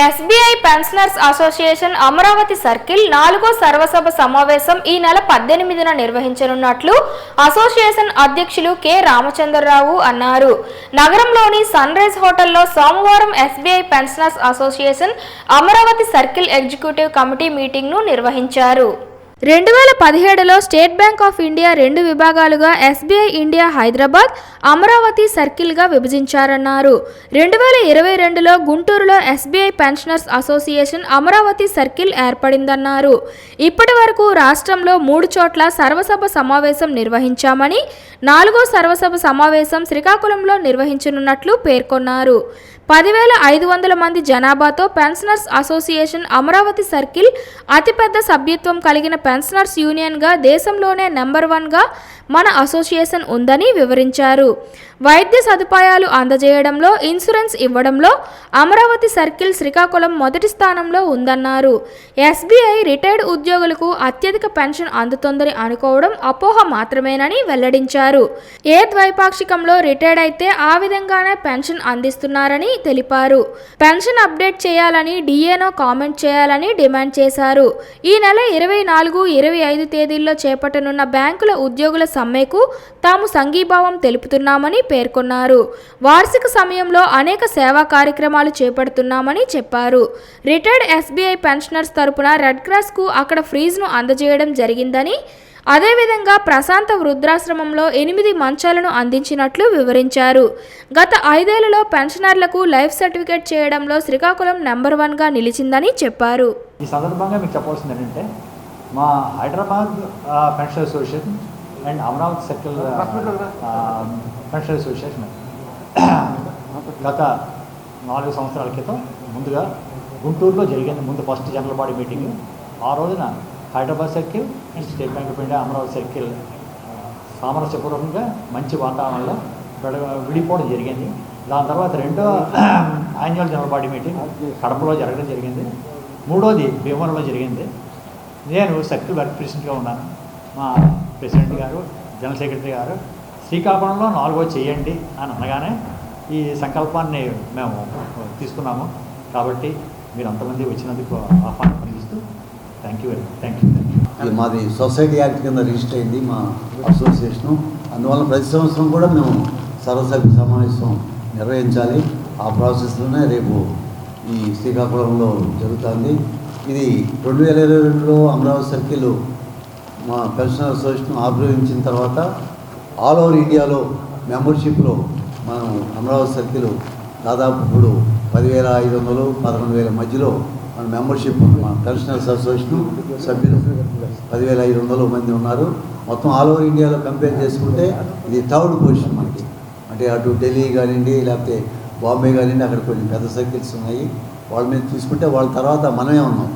SBI pensioners association Amaravati circle 4వ సర్వసభ సమావేశం ఈ నెల 18న నిర్వహించనున్నట్లు అసోసియేషన్ అధ్యక్షులు కె రామచంద్రరావు అన్నారు. నగరంలోని సన్ రైజ్ హోటల్లో సోమవారం SBI pensioners association Amaravati circle executive committee మీటింగ్ను నిర్వహించారు. 2017లో స్టేట్ బ్యాంక్ ఆఫ్ ఇండియా 2 విభాగాలుగా ఎస్బీఐ ఇండియా హైదరాబాద్, అమరావతి సర్కిల్గా విభజించారన్నారు. 2022లో గుంటూరులో SBI pensioners association Amaravati circle ఏర్పడిందన్నారు. ఇప్పటి వరకు రాష్ట్రంలో 3 చోట్ల సర్వసభ సమావేశం నిర్వహించామని, 4వ సర్వసభ సమావేశం శ్రీకాకుళంలో నిర్వహించనున్నట్లు పేర్కొన్నారు. 10,500 మంది జనాభాతో పెన్షనర్స్ అసోసియేషన్ అమరావతి సర్కిల్ అతిపెద్ద సభ్యత్వం కలిగిన పెన్షనర్స్ యూనియన్గా దేశంలోనే నెంబర్ 1గా మన అసోసియేషన్ ఉందని వివరించారు. వైద్య సదుపాయాలు అందజేయడంలో, ఇన్సూరెన్స్ ఇవ్వడంలో అమరావతి సర్కిల్ శ్రీకాకుళం మొదటి స్థానంలో ఉందన్నారు. ఎస్బీఐ రిటైర్డ్ ఉద్యోగులకు అత్యధిక పెన్షన్ అందుతోందని అనుకోవడం అపోహ మాత్రమేనని వెల్లడించారు. ఏ ద్వైపాక్షికంలో రిటైర్డ్ అయితే ఆ విధంగానే పెన్షన్ అందిస్తున్నారని తెలిపారు. పెన్షన్ అప్డేట్ చేయాలని డిఏనో కామెంట్ చేయాలని డిమాండ్ చేశారు. ఈ నెల 24, 25 తేదీల్లో చేపట్టనున్న బ్యాంకుల ఉద్యోగుల సమ్మెకు తాము సంఘీభావం తెలుపుతున్నామని పేర్కొన్నారు. వార్షిక సమయంలో అనేక సేవా కార్యక్రమాలు చేపడుతున్నామని చెప్పారు. రిటైర్డ్ ఎస్బీఐ పెన్షనర్స్ తరపున రెడ్ క్రాస్కు అక్కడ ఫ్రీజ్ను అందజేయడం జరిగిందని, అదేవిధంగా ప్రశాంత వృద్ధాశ్రమంలో 8 మంచాలను అందించినట్లు వివరించారు. గత 5 ఏళ్లలో పెన్షనర్లకు లైఫ్ సర్టిఫికేట్ చేయడంలో శ్రీకాకుళం నెంబర్ 1గా నిలిచిందని చెప్పారు. ఈ సందర్భంగా మీకు చెప్పాల్సింది ఏంటంటే, మా Hyderabad pension association and Amaravati circle pension association గత 4 సంవత్సరాల క్రితం ముందుగా గుంటూరులో జరిగింది. ముందు ఫస్ట్ జనరల్ బాడీ మీటింగ్. ఆ రోజున Hyderabad circle and state bank of India Amaravati circle సామరస్యపూర్వకంగా మంచి వాతావరణంలో విడిపోవడం జరిగింది. దాని తర్వాత రెండో యాన్యువల్ జనరల్ బాడీ మీటింగ్ కడపలో జరగడం జరిగింది. మూడోది భీమవరంలో జరిగింది. నేను సర్కిల్ వర్క్ ప్రెసిడెంట్గా ఉన్నాను. మా ప్రెసిడెంట్ గారు, జనరల్ సెక్రటరీ గారు శ్రీకాకుళంలో 4వ చేయండి అని అనగానే ఈ సంకల్పాన్ని మేము తీసుకున్నాము. కాబట్టి మీరు అంతమంది వచ్చినందుకు ఆహ్వానం అందిస్తూ థ్యాంక్ యూ. మాది సొసైటీ యాక్ట్ కింద రిజిస్టర్ అయింది మా అసోసియేషను. అందువల్ల ప్రతి సంవత్సరం కూడా మేము సర్వసభ్య సమావేశం నిర్వహించాలి. ఆ ప్రాసెస్లోనే రేపు ఈ శ్రీకాకుళంలో జరుగుతుంది. ఇది 2022లో అమరావతి సర్కిల్ మా పెన్షనర్ అసోసియేషన్ ఆవిర్భవించిన తర్వాత ఆల్ ఓవర్ ఇండియాలో మెంబర్షిప్లో మనం అమరావతి సర్కిల్ దాదాపు ఇప్పుడు 10,500, 11,000 మధ్యలో మన మెంబర్షిప్ ఉంది. మన పెన్షనర్స్ అసోసియేషన్ సభ్యులు 10,500 మంది ఉన్నారు. మొత్తం ఆల్ ఓవర్ ఇండియాలో కంపేర్ చేసుకుంటే ఇది 3rd పొజిషన్ మనకి. అంటే అటు ఢిల్లీ కానివ్వండి, లేకపోతే బాంబే కానివ్వండి, అక్కడ కొన్ని పెద్ద సర్కిల్స్ ఉన్నాయి. వాళ్ళ మీద తీసుకుంటే వాళ్ళ తర్వాత మనమే ఉన్నాం.